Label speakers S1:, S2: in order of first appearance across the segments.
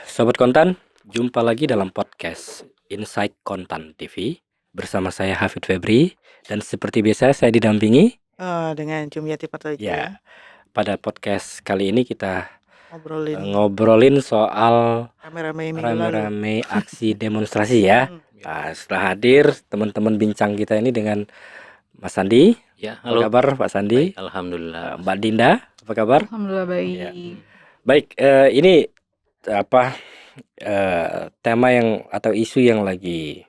S1: Sobat Kontan, jumpa lagi dalam podcast Insight Kontan TV bersama saya Hafid Febri, dan seperti biasa saya didampingi.
S2: Dengan Jumiati Partojo.
S1: Ya, pada podcast kali ini kita
S2: Ngobrolin
S1: soal
S2: rame-rame minggu lalu.
S1: rame-rame aksi demonstrasi ya. Nah, setelah hadir teman-teman bincang kita ini dengan Mas Sandi.
S3: Ya,
S1: Apa
S3: halo.
S1: kabar Pak Sandi?
S3: Baik, alhamdulillah.
S1: Mbak Dinda, apa kabar?
S4: Alhamdulillah baik.
S1: Ya. Baik, ini tema yang atau isu yang lagi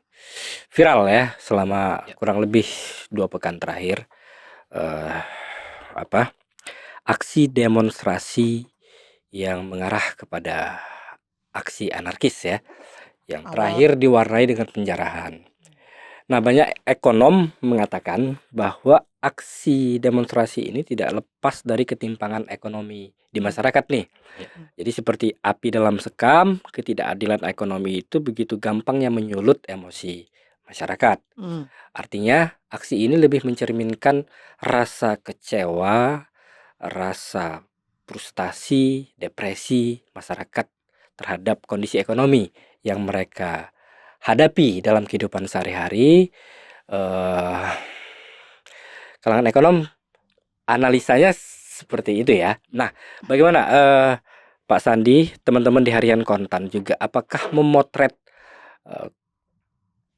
S1: viral ya selama kurang lebih 2 pekan terakhir, aksi demonstrasi yang mengarah kepada aksi anarkis ya, yang terakhir diwarnai dengan penjarahan. Nah, banyak ekonom mengatakan bahwa aksi demonstrasi ini tidak lepas dari ketimpangan ekonomi di masyarakat nih. Jadi seperti api dalam sekam, ketidakadilan ekonomi itu begitu gampangnya menyulut emosi masyarakat. Artinya aksi ini lebih mencerminkan rasa kecewa, rasa frustasi, depresi masyarakat terhadap kondisi ekonomi yang mereka hadapi dalam kehidupan sehari-hari. Kalangan ekonom analisanya seperti itu ya. Nah, bagaimana Pak Sandi, teman-teman di Harian Kontan juga, apakah memotret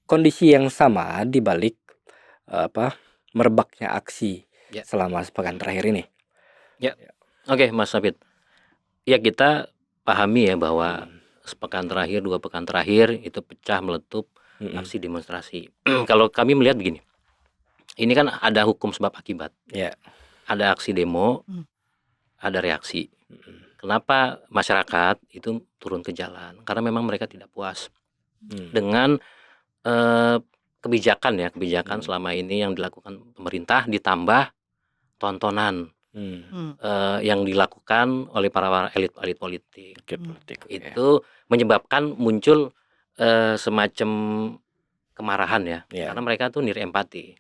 S1: kondisi yang sama di balik merebaknya aksi selama sepekan terakhir ini?
S3: Oke, Mas Hafid. Ya, kita pahami ya bahwa sepekan terakhir, 2 pekan terakhir itu pecah meletup aksi demonstrasi. Kalau kami melihat begini, ini kan ada hukum sebab akibat. Ada aksi demo, ada reaksi. Kenapa masyarakat itu turun ke jalan? Karena memang mereka tidak puas dengan kebijakan selama ini yang dilakukan pemerintah, ditambah tontonan yang dilakukan oleh para elit politik. Itu menyebabkan muncul semacam kemarahan ya. Karena mereka tuh empati.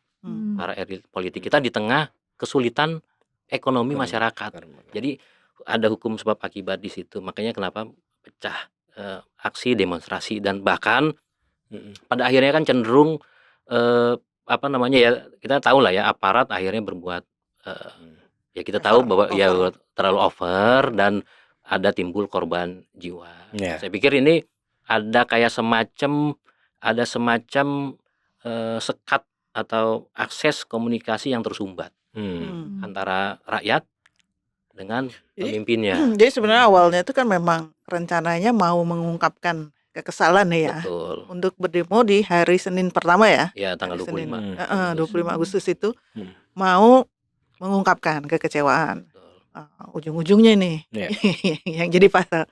S3: Para elit politik kita di tengah kesulitan ekonomi masyarakat. Jadi ada hukum sebab akibat di situ. Makanya kenapa pecah aksi demonstrasi, dan bahkan pada akhirnya kan cenderung kita tahu lah ya, aparat akhirnya berbuat ya kita tahu bahwa ya terlalu over dan ada timbul korban jiwa. Saya pikir ini ada kayak semacam sekat atau akses komunikasi yang tersumbat antara rakyat dengan pemimpinnya.
S2: Jadi sebenarnya awalnya itu kan memang rencananya mau mengungkapkan kekesalan ya.
S3: Betul.
S2: Untuk berdemo di hari Senin pertama ya.
S3: Ya, tanggal 25.
S2: 25 Agustus itu mau mengungkapkan kekecewaan. Ujung-ujungnya nih yang jadi pasal,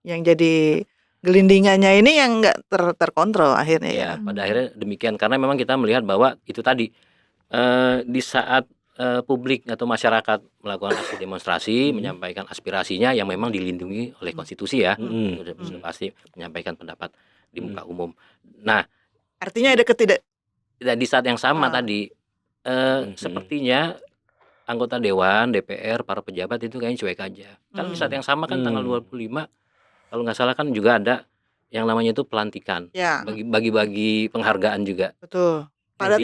S2: yang jadi gelindingannya ini yang nggak terkontrol akhirnya ya.
S3: Pada akhirnya demikian, karena memang kita melihat bahwa itu tadi di saat publik atau masyarakat melakukan aksi demonstrasi, menyampaikan aspirasinya yang memang dilindungi oleh konstitusi ya, sudah pasti menyampaikan pendapat di muka umum. Nah,
S2: artinya ada
S3: di saat yang sama tadi sepertinya anggota dewan, DPR, para pejabat itu kayaknya cuek aja. Kan di saat yang sama kan tanggal 25 kalau nggak salah kan juga ada yang namanya itu pelantikan, bagi-bagi penghargaan juga.
S2: Betul. Pada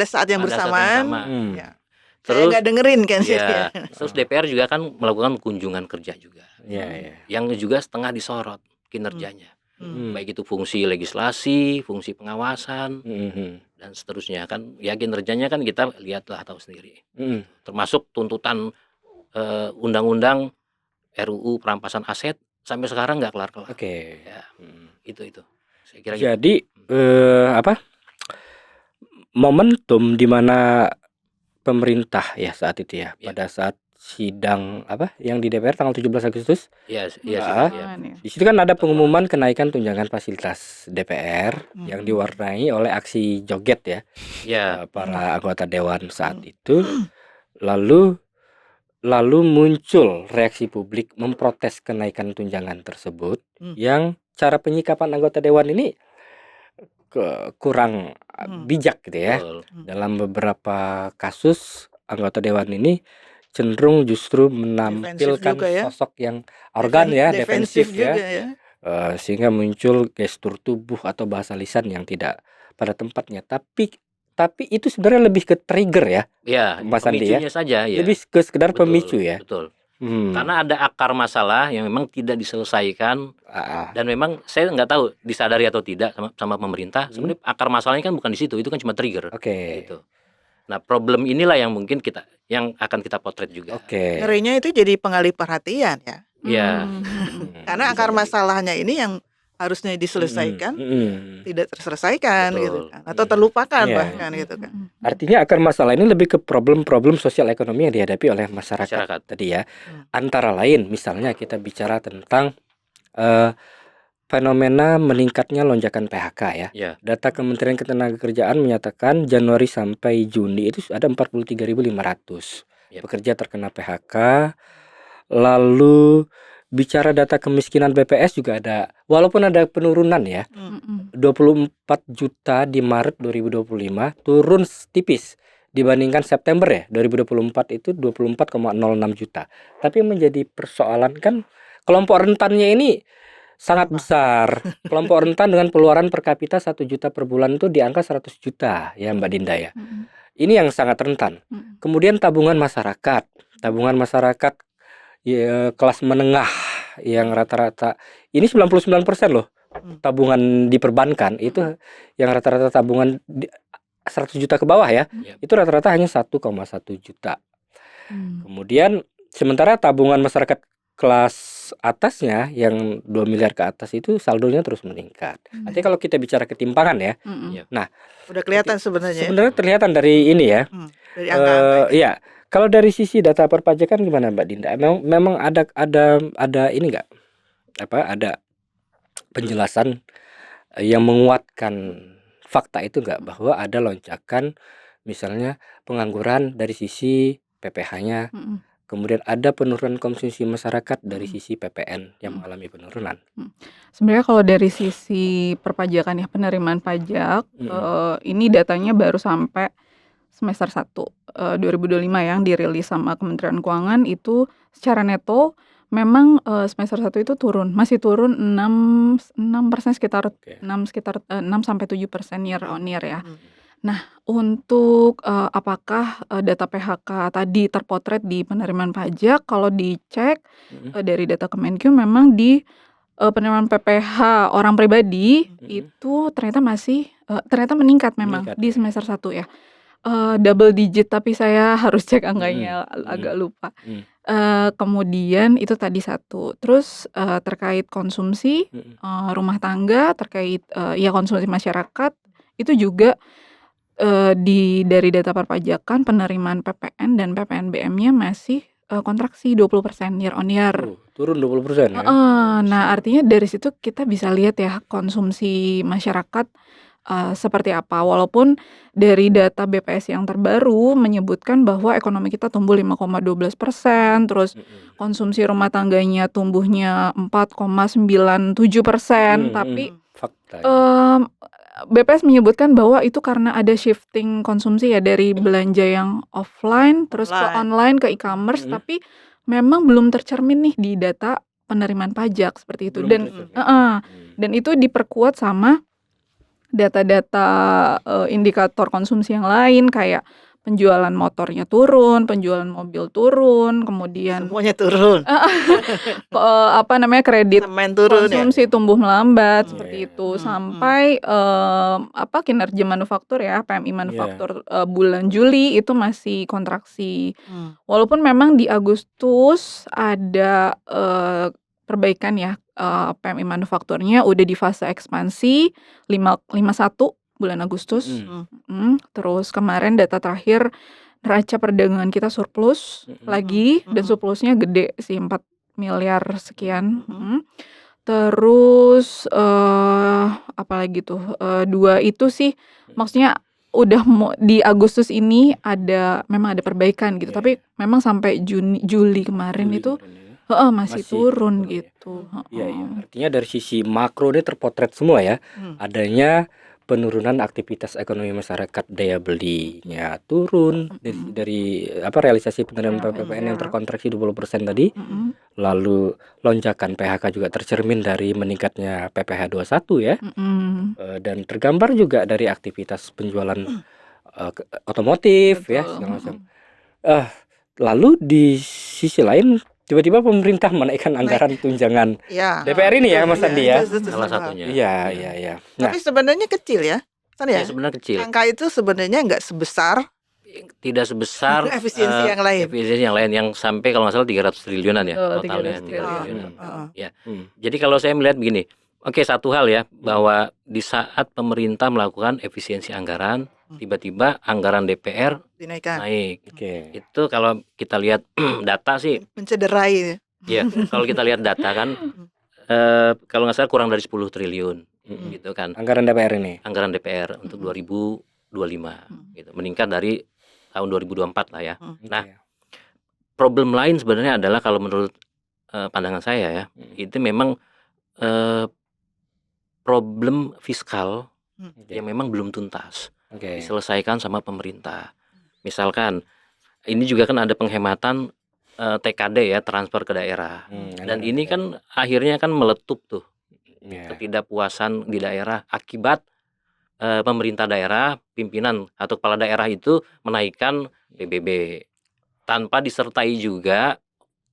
S2: saat yang bersamaan. Terus nggak dengerin kan sih.
S3: Terus DPR juga kan melakukan kunjungan kerja juga. Yang juga setengah disorot kinerjanya. Baik itu fungsi legislasi, fungsi pengawasan, dan seterusnya kan. Ya kinerjanya kan kita lihatlah, tahu sendiri. Termasuk tuntutan undang-undang RUU perampasan aset sampai sekarang nggak kelar-kelar. Ya, itu. Saya kira
S1: jadi momentum di mana pemerintah ya saat itu ya, pada saat sidang yang di DPR tanggal 17 Agustus. Di situ kan ada pengumuman kenaikan tunjangan fasilitas DPR yang diwarnai oleh aksi joget ya, para anggota dewan saat itu. Lalu muncul reaksi publik memprotes kenaikan tunjangan tersebut, yang cara penyikapan anggota dewan ini kurang bijak gitu ya. Dalam beberapa kasus anggota dewan ini cenderung justru menampilkan
S2: juga ya.
S1: sosok yang arogan ya, defensif
S2: juga
S1: ya. Sehingga muncul gestur tubuh atau bahasa lisan yang tidak pada tempatnya. Tapi itu sebenarnya lebih ke trigger ya,
S3: Ya,
S1: Mas Andi ya.
S3: pemicunya saja ya.
S1: Lebih ke sekedar
S3: Betul,
S1: pemicu ya.
S3: Betul. Karena ada akar masalah yang memang tidak diselesaikan dan memang saya nggak tahu disadari atau tidak sama pemerintah. Sebenarnya akar masalahnya kan bukan di situ, itu kan cuma trigger. Gitu. Nah, problem inilah yang mungkin yang akan kita potret juga.
S2: Ngerinya itu jadi pengalih perhatian ya.
S3: Iya.
S2: Karena akar masalahnya ini yang harusnya diselesaikan tidak terselesaikan.
S3: Betul.
S2: Gitu kan, atau terlupakan bahkan gitu kan.
S1: Artinya akar masalah ini lebih ke problem-problem sosial ekonomi yang dihadapi oleh masyarakat tadi ya. Antara lain misalnya kita bicara tentang fenomena meningkatnya lonjakan PHK ya. Data Kementerian Ketenagakerjaan menyatakan Januari sampai Juni itu ada 43.500 pekerja terkena PHK. Lalu bicara data kemiskinan BPS juga ada, walaupun ada penurunan ya, 24 juta di Maret 2025, turun tipis dibandingkan September ya, 2024 itu 24,06 juta. Tapi yang menjadi persoalan kan kelompok rentannya ini sangat besar. Kelompok rentan dengan pengeluaran per kapita 1 juta per bulan itu di angka 100 juta ya Mbak Dinda ya. Ini yang sangat rentan. Kemudian tabungan masyarakat ya, kelas menengah yang rata-rata ini 99% loh tabungan diperbankan itu yang rata-rata tabungan 100 juta ke bawah ya. Itu rata-rata hanya 1,1 juta. Kemudian sementara tabungan masyarakat kelas atasnya yang 2 miliar ke atas itu saldonya terus meningkat. Artinya kalau kita bicara ketimpangan ya. Nah,
S2: udah kelihatan sebenarnya.
S1: Sebenarnya terlihat dari ini ya.
S2: Dari angka-angka.
S1: Iya. Kalau dari sisi data perpajakan gimana Mbak Dinda? Memang ada ini enggak? Ada penjelasan yang menguatkan fakta itu enggak bahwa ada lonjakan misalnya pengangguran dari sisi PPh-nya. Kemudian ada penurunan konsumsi masyarakat dari sisi PPN yang mengalami penurunan.
S4: Sebenarnya kalau dari sisi perpajakan ya, penerimaan pajak, ini datanya baru sampai semester 1 2025 yang dirilis sama Kementerian Keuangan itu secara neto memang semester 1 itu masih turun 6% sekitar 6-7% year on year ya. Nah, untuk apakah data PHK tadi terpotret di penerimaan pajak, kalau dicek dari data Kemenkyu memang di penerimaan PPh orang pribadi itu ternyata meningkat memang di semester 1 ya. Double digit tapi saya harus cek angkanya agak lupa. Kemudian itu tadi satu. Terus terkait konsumsi rumah tangga, terkait konsumsi masyarakat itu juga dari data perpajakan penerimaan PPN dan PPNBM-nya masih kontraksi 20% year on year.
S1: Turun 20% ya.
S4: Nah, artinya dari situ kita bisa lihat ya konsumsi masyarakat seperti apa. Walaupun dari data BPS yang terbaru menyebutkan bahwa ekonomi kita tumbuh 5,12%, terus konsumsi rumah tangganya tumbuhnya 4,97%, tapi BPS menyebutkan bahwa itu karena ada shifting konsumsi ya dari belanja yang offline terus ke online ke e-commerce, tapi memang belum tercermin nih di data penerimaan pajak seperti itu. Dan itu diperkuat sama data-data indikator konsumsi yang lain kayak penjualan motornya turun, penjualan mobil turun, kemudian
S2: semuanya turun.
S4: Kredit
S2: turun,
S4: konsumsi tumbuh melambat seperti itu sampai kinerja manufaktur ya, PMI manufaktur bulan Juli itu masih kontraksi. Walaupun memang di Agustus ada perbaikan ya, PMI manufakturnya udah di fase ekspansi 51 bulan Agustus. Terus kemarin data terakhir neraca perdagangan kita surplus lagi dan surplusnya gede sih 4 miliar sekian. Terus apalagi tuh 2 itu sih maksudnya udah di Agustus ini memang ada perbaikan gitu. Tapi memang sampai Juli kemarin itu masih turun gitu.
S1: Iya. Artinya dari sisi makro ini terpotret semua ya. Adanya penurunan aktivitas ekonomi masyarakat, daya belinya turun dari realisasi penerimaan PPN yang terkontraksi 20% tadi. Lalu lonjakan PHK juga tercermin dari meningkatnya PPh 21 ya. Dan tergambar juga dari aktivitas penjualan otomotif ya segala macam. Lalu di sisi lain tiba-tiba pemerintah menaikkan anggaran tunjangan DPR ini ya Mas Andi ya.
S3: Salah satunya.
S1: Iya.
S2: Tapi sebenarnya kecil ya, San ya.
S3: Sebenarnya kecil.
S2: Angka itu sebenarnya nggak sebesar,
S3: tidak sebesar
S2: efisiensi yang lain.
S3: Efisiensi yang lain yang sampai kalau nggak salah 300 triliunan ya totalnya.
S4: 300 triliun.
S3: Ya. Jadi kalau saya melihat begini, oke, satu hal ya, bahwa di saat pemerintah melakukan efisiensi anggaran, tiba-tiba anggaran DPR
S2: Dinaikkan.
S3: naik.
S1: Oke.
S3: Itu kalau kita lihat data sih,
S2: Mencederai.
S3: ya kalau kita lihat data kan, kalau nggak salah kurang dari 10 triliun, gitu kan.
S1: Anggaran DPR ini.
S3: Anggaran DPR untuk 2025, gitu, meningkat dari tahun 2024 lah ya. Nah, problem lain sebenarnya adalah kalau menurut pandangan saya ya, itu memang problem fiskal yang memang belum tuntas diselesaikan sama pemerintah. Misalkan ini juga kan ada penghematan TKD ya, transfer ke daerah. Dan ini kan akhirnya kan meletup tuh ketidakpuasan di daerah akibat pemerintah daerah, pimpinan atau kepala daerah itu menaikkan PBB tanpa disertai juga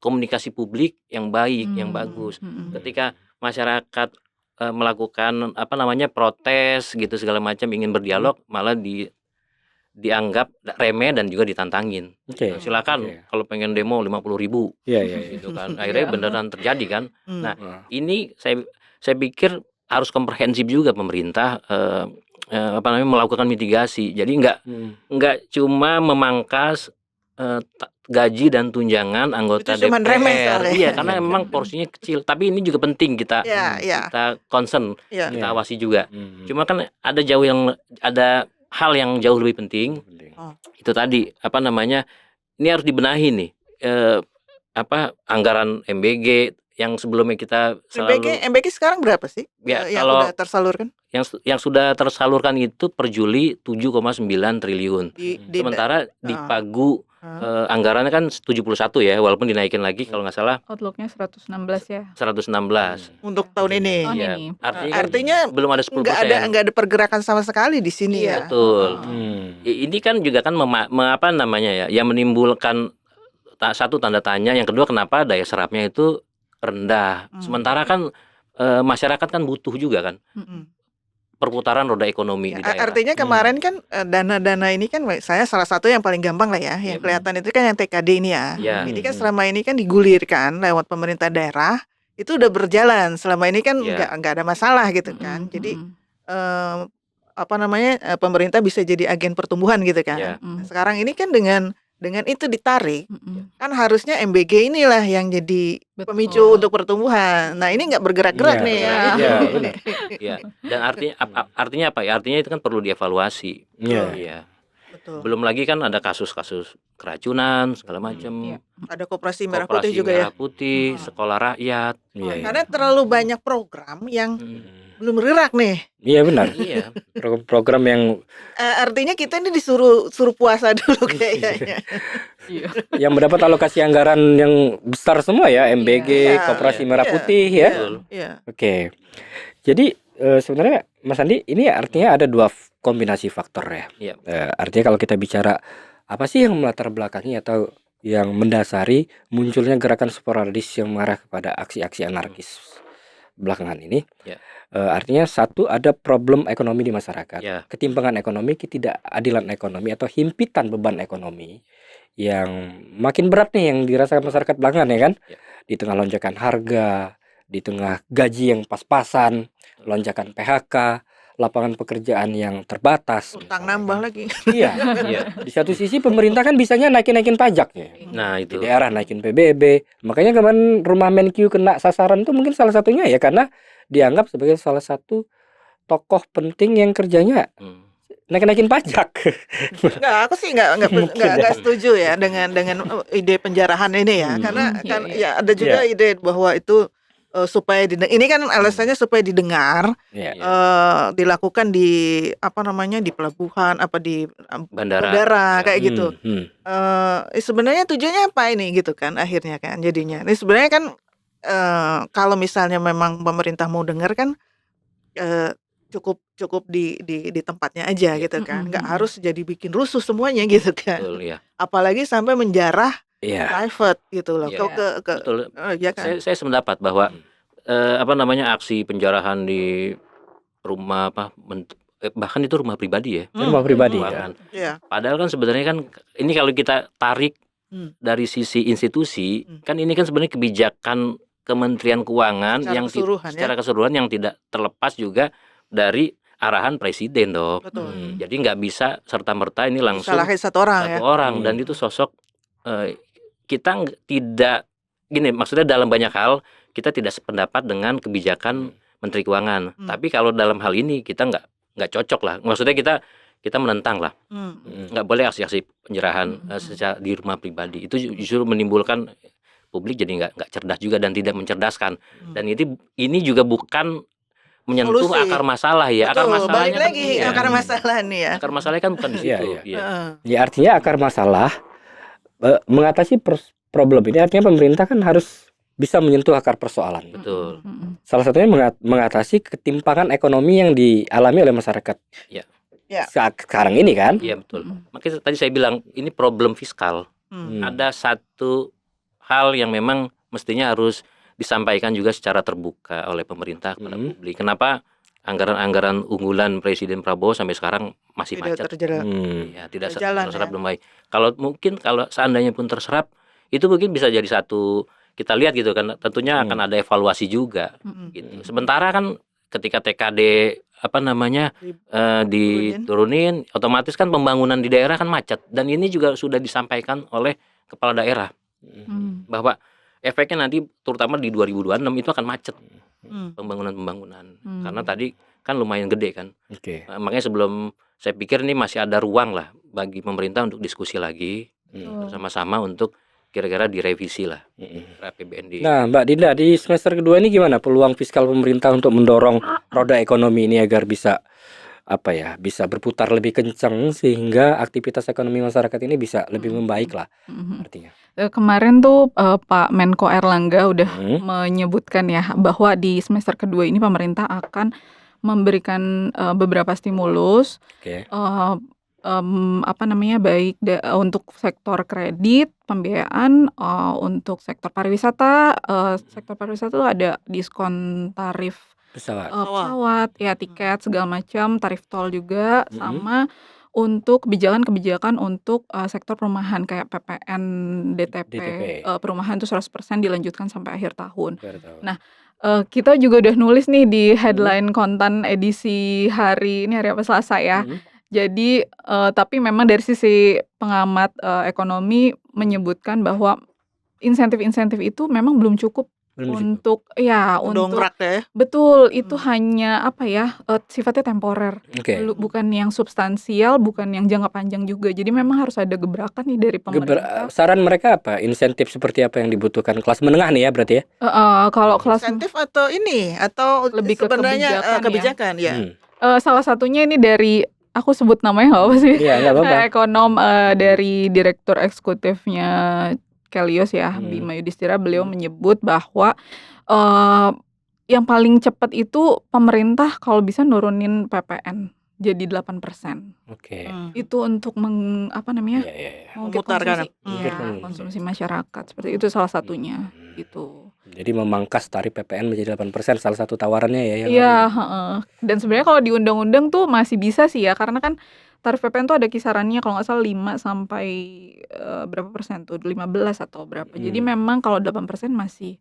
S3: komunikasi publik yang baik, yang bagus. Ketika masyarakat melakukan protes gitu segala macam, ingin berdialog, malah dianggap remeh dan juga ditantangin. Silakan kalau pengen demo 50.000 gitu kan. Akhirnya beneran terjadi kan. Nah, ini saya pikir harus komprehensif juga pemerintah melakukan mitigasi. Jadi nggak cuma memangkas gaji dan tunjangan anggota
S2: Itu cuman remeh
S3: DPR.
S2: soalnya.
S3: Iya, karena memang porsinya kecil. Tapi ini juga penting kita concern, kita awasi juga. Cuma kan ada hal yang jauh lebih penting. Itu tadi ini harus dibenahi nih. Anggaran MBG yang sebelumnya kita selalu
S2: MBG sekarang berapa sih?
S3: Ya,
S2: yang
S3: kalau
S2: udah tersalurkan?
S3: Yang sudah tersalurkan itu per Juli 7,9 triliun. Sementara di Pagu anggarannya kan 71 ya, walaupun dinaikin lagi kalau nggak salah
S4: Outlooknya 116 ya.
S3: 116.
S2: Untuk tahun ini.
S3: Iya.
S4: Ini.
S3: Artinya belum ada 10%.
S2: Nggak ada pergerakan sama sekali di sini ya.
S3: Betul. Ini kan juga kan yang menimbulkan satu tanda tanya, yang kedua kenapa daya serapnya itu rendah. Sementara kan masyarakat kan butuh juga kan perputaran roda ekonomi di daerah.
S2: Artinya kemarin kan dana-dana ini kan saya salah satu yang paling gampang lah ya, yang kelihatan itu kan yang TKD ini ya. Ini kan selama ini kan digulirkan lewat pemerintah daerah, itu udah berjalan. Selama ini kan nggak ada masalah gitu kan. Jadi pemerintah bisa jadi agen pertumbuhan gitu kan. Sekarang ini kan dengan itu ditarik, kan harusnya MBG inilah yang jadi pemicu untuk pertumbuhan. Nah, ini nggak bergerak-gerak nih ya.
S3: Benar. Dan artinya apa ya? Artinya itu kan perlu dievaluasi. Iya.
S2: Betul.
S3: Belum lagi kan ada kasus-kasus keracunan segala macam.
S2: Ada Koperasi Merah Putih juga ya.
S3: Sekolah rakyat.
S2: Karena terlalu banyak program yang belum bergerak nih.
S1: Iya benar. Program yang
S2: artinya kita ini disuruh puasa dulu kayaknya.
S1: Yang mendapat alokasi anggaran yang besar semua ya, MBG, Koperasi Merah Putih ya. Oke. Jadi sebenarnya Mas Andi, ini artinya ada dua kombinasi faktor ya. Artinya kalau kita bicara apa sih yang melatar belakangi atau yang mendasari munculnya gerakan sporadis yang mengarah kepada aksi-aksi anarkis belakangan ini. Artinya satu, ada problem ekonomi di masyarakat, ketimpangan ekonomi, ketidakadilan ekonomi atau himpitan beban ekonomi yang makin berat nih yang dirasakan masyarakat belakangan ya kan. Di tengah lonjakan harga, di tengah gaji yang pas-pasan, lonjakan PHK, lapangan pekerjaan yang terbatas,
S2: utang nambah lagi.
S1: Iya. Di satu sisi pemerintah kan bisanya naikin pajaknya.
S3: Nah, itu.
S1: Di daerah naikin PBB. Makanya kemarin rumah Menkyu kena sasaran itu mungkin salah satunya ya karena dianggap sebagai salah satu tokoh penting yang kerjanya naikin pajak.
S2: Aku sih nggak setuju ya dengan ide penjarahan ini ya. Karena kan ya ada juga ide bahwa itu supaya ini kan alasannya supaya didengar, dilakukan di di pelabuhan, di bandara kayak gitu. Sebenarnya tujuannya apa ini gitu kan akhirnya kan jadinya. Ini sebenarnya kan kalau misalnya memang pemerintah mau dengar kan cukup di tempatnya aja gitu kan, nggak harus jadi bikin rusuh semuanya gitu kan.
S3: Betul, ya.
S2: Apalagi sampai menjarah private gitu loh.
S3: Betul.
S2: Ya kan?
S3: Saya sependapat bahwa aksi penjarahan di rumah bahkan itu rumah pribadi ya.
S1: Rumah pribadi
S3: kan.
S2: Ya.
S3: Padahal kan sebenarnya kan ini kalau kita tarik dari sisi institusi, kan ini kan sebenarnya kebijakan Kementerian Keuangan secara keseluruhan yang tidak terlepas juga dari arahan presiden dong.
S2: Betul.
S3: Jadi nggak bisa serta-merta ini langsung
S2: salahin satu orang
S3: dan itu sosok kita tidak gini, maksudnya dalam banyak hal kita tidak sependapat dengan kebijakan Menteri Keuangan. Tapi kalau dalam hal ini kita nggak cocok lah. Maksudnya kita menentang lah. Nggak boleh aksi-aksi penjarahan secara di rumah pribadi. Itu justru menimbulkan publik jadi nggak cerdas juga dan tidak mencerdaskan. Dan ini juga bukan menyentuh akar masalah ya.
S2: Betul,
S3: akar masalahnya
S2: balik lagi akar masalah nih ya.
S3: Akar masalahnya kan bukan di situ.
S1: Ya artinya akar masalah mengatasi problem ini artinya pemerintah kan harus bisa menyentuh akar persoalan.
S3: Betul.
S1: Salah satunya mengatasi ketimpangan ekonomi yang dialami oleh masyarakat.
S3: Ya.
S1: Sekarang ini kan?
S3: Iya betul. Makanya tadi saya bilang ini problem fiskal. Ada satu hal yang memang mestinya harus disampaikan juga secara terbuka oleh pemerintah kepada publik. Kenapa anggaran-anggaran unggulan Presiden Prabowo sampai sekarang masih macet? Tidak terserap dengan baik. Kalau seandainya pun terserap, itu mungkin bisa jadi satu kita lihat gitu kan. Tentunya akan ada evaluasi juga. Gitu. Sementara kan ketika TKD diturunin, otomatis kan pembangunan di daerah kan macet. Dan ini juga sudah disampaikan oleh kepala daerah bahwa efeknya nanti terutama di 2026 itu akan macet pembangunan karena tadi kan lumayan gede kan. Makanya sebelum saya pikir ini masih ada ruang lah bagi pemerintah untuk diskusi lagi bersama-sama untuk kira-kira direvisi lah APBN.
S1: Nah, Mbak Dinda, di semester kedua ini gimana peluang fiskal pemerintah untuk mendorong roda ekonomi ini agar bisa bisa berputar lebih kencang sehingga aktivitas ekonomi masyarakat ini bisa lebih membaik lah artinya.
S4: Kemarin tuh Pak Menko Erlangga udah menyebutkan ya bahwa di semester kedua ini pemerintah akan memberikan beberapa stimulus baik untuk sektor kredit, pembiayaan, untuk sektor pariwisata. Sektor pariwisata tuh ada diskon tarif pesawat, ya tiket segala macam, tarif tol juga, sama untuk kebijakan-kebijakan untuk sektor perumahan kayak PPN, DTP. Perumahan itu 100% dilanjutkan sampai akhir tahun. Nah, kita juga udah nulis nih di headline konten edisi hari Selasa ya. Jadi tapi memang dari sisi pengamat ekonomi menyebutkan bahwa insentif-insentif itu memang belum cukup untuk
S2: dongkrak ya.
S4: Betul, itu hanya sifatnya temporer. Bukan yang substansial, bukan yang jangka panjang juga. Jadi memang harus ada gebrakan nih dari pemerintah.
S1: Saran mereka apa? Insentif seperti apa yang dibutuhkan kelas menengah nih ya berarti ya?
S4: Kalau kelas
S2: insentif atau
S4: lebih ke
S2: kebijakan ya.
S4: Salah satunya ini dari aku sebut namanya nggak apa sih?
S1: Iya, nggak apa-apa.
S4: Ekonom dari direktur eksekutifnya Kelios ya, Bima Yudhistira, beliau menyebut bahwa yang paling cepat itu pemerintah kalau bisa nurunin PPN jadi 8%. Itu untuk
S2: memutarkan
S4: konsumsi masyarakat, seperti itu salah satunya gitu.
S1: Jadi memangkas tarif PPN menjadi 8% salah satu tawarannya ya.
S4: Iya, dan sebenarnya kalau di undang-undang tuh masih bisa sih ya, karena kan tarif PPN tuh ada kisarannya kalau nggak salah 5 sampai berapa persen tuh, 15 atau berapa. Jadi memang kalau 8% masih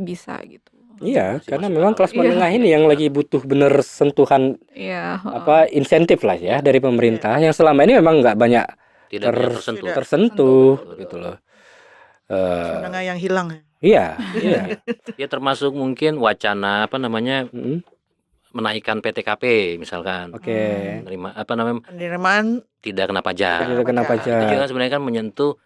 S4: bisa gitu.
S1: Iya, karena memang kelas menengah ini yang lagi butuh bener sentuhan insentif lah ya dari pemerintah yang selama ini memang nggak banyak tersentuh gitu loh.
S2: Menengah yang hilang.
S1: Iya.
S3: Ya termasuk mungkin wacana menaikkan PTKP misalkan.
S2: Penerimaan
S3: tidak kena pajak.
S1: Tidak kena pajak.
S3: Itu juga sebenarnya kan menyentuh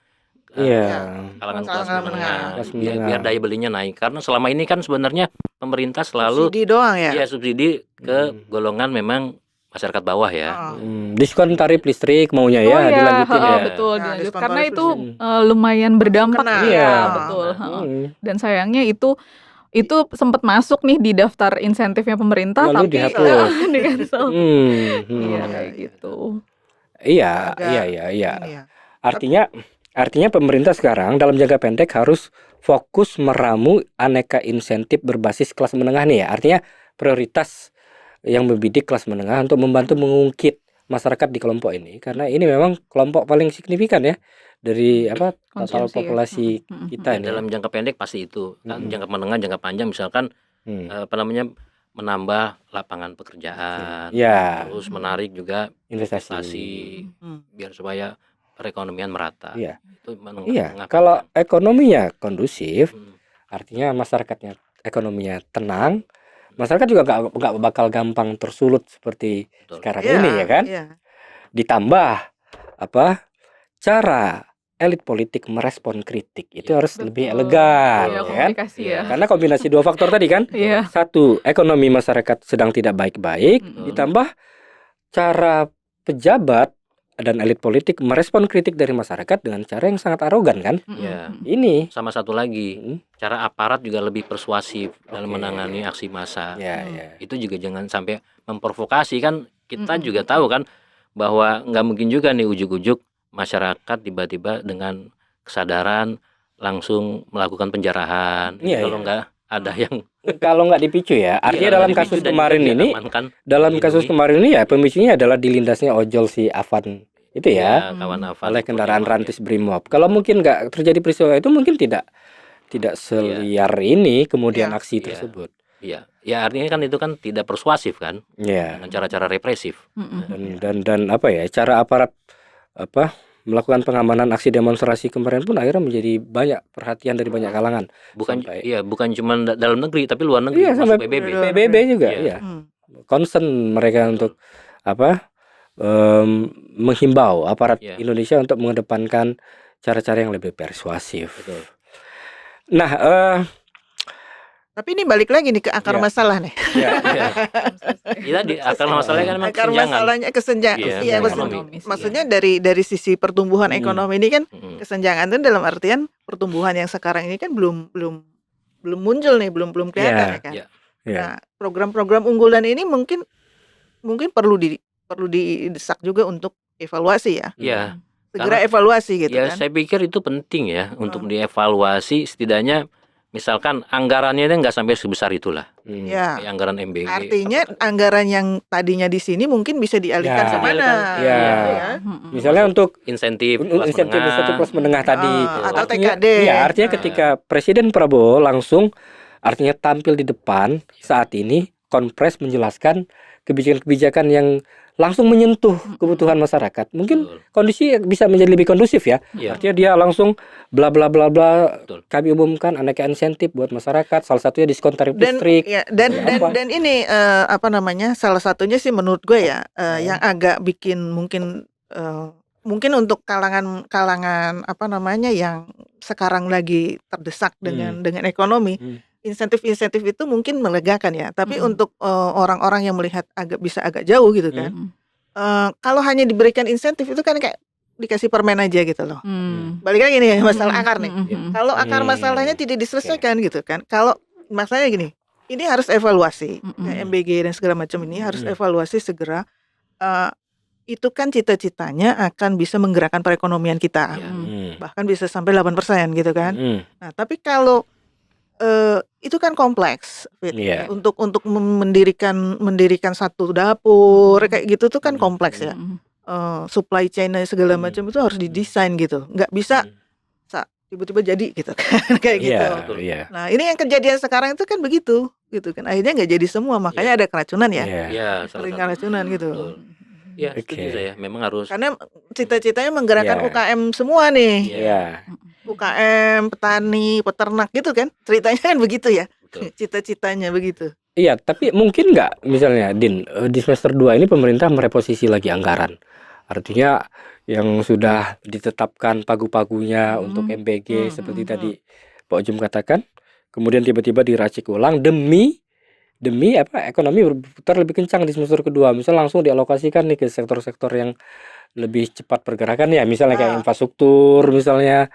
S3: masyarakat,
S1: Iya.
S3: kalangan kelas
S2: Kalangan
S3: menengah,
S1: Kelas
S3: biar
S1: menengah.
S3: daya belinya naik. Karena selama ini kan sebenarnya pemerintah selalu
S2: Subsidi doang ya.
S3: subsidi ke golongan memang masyarakat bawah ya.
S2: Heeh.
S1: Diskon tarif listrik maunya
S4: Oh
S1: ya
S4: ya,
S1: dilanjutin
S4: heeh,
S1: ya.
S4: betul
S2: Nah,
S4: dilanjut.
S2: diskon
S4: Karena
S2: tarif
S4: itu
S2: listrik.
S4: lumayan berdampak.
S2: kena.
S4: Iya,
S1: Iya.
S4: betul. heeh. Dan
S1: Hmm.
S4: sayangnya itu sempat masuk nih di daftar insentifnya pemerintah,
S1: Lalu
S4: tapi
S1: dihapus.
S4: di cancel.
S1: Hmm.
S4: Iya,
S2: Hmm.
S4: kayak
S2: Iya.
S4: gitu.
S1: Iya,
S2: Agak
S1: iya.
S2: ini ya.
S1: Artinya pemerintah sekarang dalam jangka pendek harus fokus meramu aneka insentif berbasis kelas menengah nih ya. Artinya prioritas yang membidik kelas menengah untuk membantu mengungkit masyarakat di kelompok ini, karena ini memang kelompok paling signifikan ya dari total
S4: Konsumsi ya.
S1: populasi kita
S3: Ya,
S1: ini.
S3: dalam jangka pendek pasti itu. Kan
S1: Mm-mm.
S3: jangka menengah, jangka panjang misalkan
S1: Hmm.
S3: menambah lapangan pekerjaan,
S1: Ya,
S3: terus menarik juga
S1: investasi.
S3: investasi biar supaya perekonomian merata.
S1: Iya.
S3: Itu menengah,
S1: Iya,
S3: menengah
S1: kalau
S3: panjang.
S1: ekonominya kondusif,
S3: Hmm.
S1: artinya masyarakatnya ekonominya tenang, masyarakat juga nggak bakal gampang tersulut seperti
S3: Betul.
S1: sekarang
S2: Iya,
S1: ini ya kan.
S2: iya.
S1: Ditambah cara elit politik merespon kritik itu
S3: Iya.
S1: harus lebih
S4: Betul.
S1: elegan,
S4: Iya,
S1: ya kan?
S4: komunikasi ya.
S1: Karena kombinasi dua faktor tadi kan,
S4: Iya.
S1: satu ekonomi masyarakat sedang tidak baik-baik,
S4: Mm-mm.
S1: ditambah cara pejabat dan elit politik merespon kritik dari masyarakat dengan cara yang sangat arogan kan?
S3: Ya.
S1: Ini.
S3: Sama satu lagi, cara aparat juga lebih persuasif dalam
S1: Oke.
S3: menangani aksi massa.
S1: Ya, ya.
S3: Itu juga jangan sampai memprovokasi kan. Kita juga tahu kan bahwa nggak mungkin juga nih ujuk-ujuk masyarakat tiba-tiba dengan kesadaran langsung melakukan penjarahan.
S1: Iya,
S3: Kalau
S1: iya.
S3: nggak ada yang
S1: Kalau nggak dipicu ya, artinya dalam kasus kemarin ini, ya pemicunya adalah dilindasnya ojol si Avan itu ya,
S3: kawan Avan
S1: oleh kendaraan rantis Brimob. Kalau mungkin nggak terjadi peristiwa itu, mungkin tidak seliar ini kemudian
S2: Iya.
S1: aksi
S3: Iya.
S1: tersebut.
S3: Iya, ya artinya kan itu kan tidak persuasif kan,
S1: Iya.
S3: dengan cara-cara represif.
S1: Dan cara aparat melakukan pengamanan aksi demonstrasi kemarin pun akhirnya menjadi banyak perhatian dari banyak kalangan.
S3: Bukan
S1: Sampai-
S3: bukan cuma dalam negeri tapi luar negeri,
S1: Iya,
S3: masuk
S1: sampai
S3: PBB.
S1: PBB juga,
S3: Iya.
S1: iya. Concern mereka untuk menghimbau aparat
S3: Iya.
S1: Indonesia untuk mengedepankan cara-cara yang lebih persuasif.
S3: Betul.
S1: Nah,
S2: Tapi ini balik lagi nih ke akar
S1: Iya.
S2: masalah nih.
S1: ya,
S3: Kita di akar masalahnya kan memang
S2: Akar
S3: kesenjangan.
S2: masalahnya kesenjangan.
S3: Iya,
S2: Iya,
S3: ekonomi.
S2: maksudnya dari sisi pertumbuhan ekonomi ini kan
S3: Mm-mm.
S2: kesenjangan itu dalam artian pertumbuhan yang sekarang ini kan belum muncul nih, belum kelihatan ya kan.
S3: Iya.
S1: ya.
S2: Nah, program-program unggulan ini mungkin perlu didesak juga untuk evaluasi ya.
S3: Iya.
S2: Segera evaluasi gitu
S3: Ya,
S2: kan.
S3: saya pikir itu penting ya untuk dievaluasi, setidaknya misalkan anggarannya itu nggak sampai sebesar itulah.
S2: Ya.
S3: Kayak anggaran MBG.
S2: Artinya anggaran yang tadinya di sini mungkin bisa dialihkan
S1: Ya.
S2: kemana?
S1: Ya.
S2: gitu ya.
S1: Misalnya untuk
S3: insentif kelas
S1: insentif
S3: menengah.
S1: kelas menengah tadi.
S2: Atau
S1: Artinya-
S2: TKD.
S1: Iya, artinya ketika Presiden Prabowo langsung artinya tampil di depan saat ini konpres menjelaskan kebijakan-kebijakan yang langsung menyentuh kebutuhan masyarakat. Mungkin
S3: Betul.
S1: kondisi bisa menjadi lebih kondusif ya.
S3: Iya.
S1: Artinya dia langsung bla bla bla bla.
S3: Betul.
S1: Kami umumkan aneka insentif buat masyarakat. Salah satunya diskon tarif
S2: Dan
S1: listrik.
S2: ya, dan
S1: Apa?
S2: ini salah satunya sih menurut gue ya yang agak bikin mungkin untuk kalangan yang sekarang lagi terdesak dengan ekonomi. Insentif-insentif itu mungkin melegakan ya, tapi untuk orang-orang yang melihat bisa agak jauh gitu kan. Kalau hanya diberikan insentif itu kan kayak dikasih permen aja gitu loh. Balik lagi nih masalah akar nih. Kalau akar masalahnya tidak diselesaikan gitu kan. Kalau masalahnya gini, ini harus evaluasi. Kayak MBG dan segala macam ini harus evaluasi segera. Itu kan cita-citanya akan bisa menggerakkan perekonomian kita. Bahkan bisa sampai 8% gitu kan. Nah, tapi kalau itu kan kompleks, Fit.
S1: Iya.
S2: Untuk mendirikan satu dapur kayak gitu tuh kan kompleks ya. Supply chain segala macam itu harus didesain gitu. Nggak bisa tiba-tiba jadi gitu kan kayak gitu.
S1: Iya.
S2: Nah, ini yang kejadian sekarang itu kan begitu gitu kan. Akhirnya nggak jadi semua, makanya ada keracunan ya.
S3: Iya,
S2: Sering keracunan gitu.
S3: Betul. Ya, setuju saya. Memang harus.
S2: Karena cita-citanya menggerakkan
S1: Iya.
S2: UKM semua nih.
S1: Iya.
S2: UKM, petani, peternak gitu kan. Ceritanya kan begitu ya.
S3: Betul.
S2: Cita-citanya begitu.
S1: Iya, tapi mungkin nggak misalnya Din, di semester 2 ini pemerintah mereposisi lagi anggaran Artinya yang sudah ditetapkan pagu-pagunya untuk MBG seperti tadi Pak Ujum katakan, kemudian tiba-tiba diracik ulang demi ekonomi berputar lebih kencang di semester kedua. Misal langsung dialokasikan nih ke sektor-sektor yang lebih cepat pergerakan ya, misalnya kayak infrastruktur misalnya,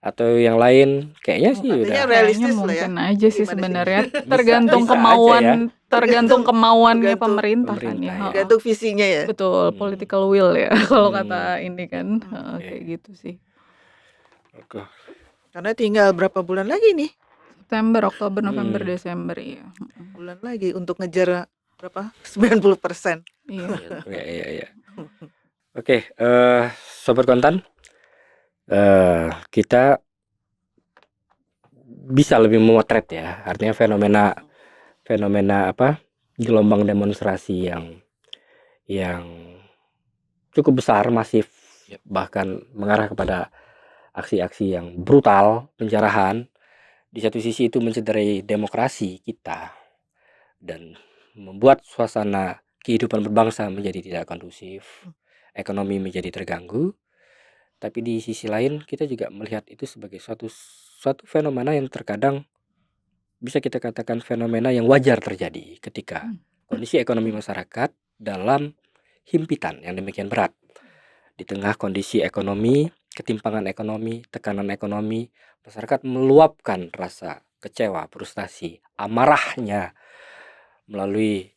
S1: atau yang lain. Kayaknya sih
S2: Artinya
S1: udah
S2: realistis lah ya.
S4: mungkin aja sih
S2: Gimana sih?
S4: sebenarnya tergantung
S1: bisa aja
S4: kemauan
S1: ya.
S4: kemauannya
S2: Tergantung
S4: pemerintah kan
S1: pemerintah
S4: ya.
S1: ya.
S2: Tergantung visinya ya.
S4: Betul, political will ya kalau kata ini kan. Kayak
S1: Oke.
S4: gitu sih.
S1: Oke.
S2: Karena tinggal berapa bulan lagi nih?
S4: September, Oktober, November, Desember ya.
S2: Bulan lagi untuk ngejar berapa? 90%.
S4: Iya.
S1: Iya. Oke, Sobat Kontan, kita bisa lebih memotret ya, artinya fenomena apa, gelombang demonstrasi yang cukup besar, masif, bahkan mengarah kepada aksi-aksi yang brutal, penjarahan. Di satu sisi itu mencederai demokrasi kita dan membuat suasana kehidupan berbangsa menjadi tidak kondusif, ekonomi menjadi terganggu. Tapi di sisi lain kita juga melihat itu sebagai suatu fenomena yang terkadang bisa kita katakan fenomena yang wajar terjadi ketika kondisi ekonomi masyarakat dalam himpitan yang demikian berat. Di tengah kondisi ekonomi, ketimpangan ekonomi, tekanan ekonomi, masyarakat meluapkan rasa kecewa, frustasi, amarahnya melalui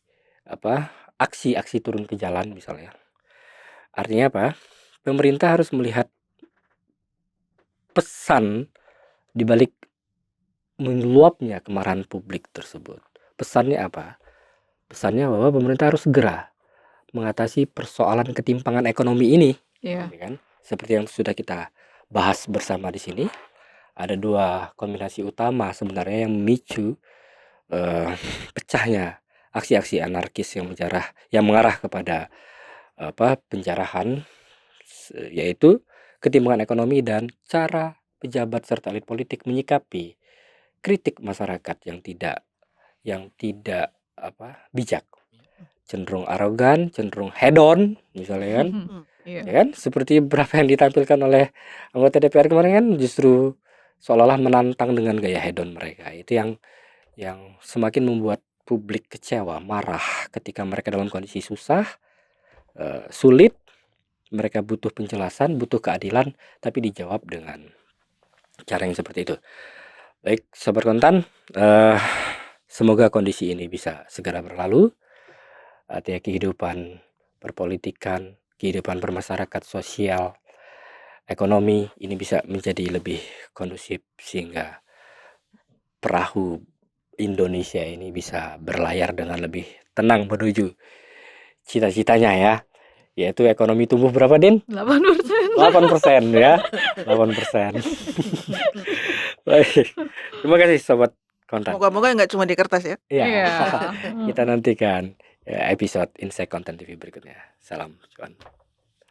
S1: aksi-aksi turun ke jalan misalnya. Artinya apa? Pemerintah harus melihat pesan di balik meluapnya kemarahan publik tersebut. Pesannya apa? Pesannya bahwa pemerintah harus segera mengatasi persoalan ketimpangan ekonomi ini.
S4: Iya.
S1: Kan? Seperti yang sudah kita bahas bersama di sini, ada dua kombinasi utama sebenarnya yang memicu pecahnya aksi-aksi anarkis yang mengarah kepada penjarahan, yaitu ketimpangan ekonomi dan cara pejabat serta elit politik menyikapi kritik masyarakat yang tidak bijak, cenderung arogan, cenderung hedon misalnya kan. Ya kan, seperti berapa yang ditampilkan oleh anggota DPR kemarin kan, justru seolah-olah menantang dengan gaya hedon mereka. Itu yang semakin membuat publik kecewa, marah ketika mereka dalam kondisi susah, sulit, mereka butuh penjelasan, butuh keadilan, tapi dijawab dengan cara yang seperti itu. Baik, Sobat Kontan, semoga kondisi ini bisa segera berlalu. Artinya kehidupan perpolitikan, kehidupan bermasyarakat, sosial, ekonomi ini bisa menjadi lebih kondusif sehingga perahu Indonesia ini bisa berlayar dengan lebih tenang menuju cita-citanya ya, yaitu ekonomi tumbuh berapa, Din? 8% ya. 8%. Baik. Terima kasih Sobat Kontan.
S2: Moga-moga nggak cuma di kertas ya.
S1: Iya. Kita nantikan episode Insight Konten TV berikutnya. Salam cuan.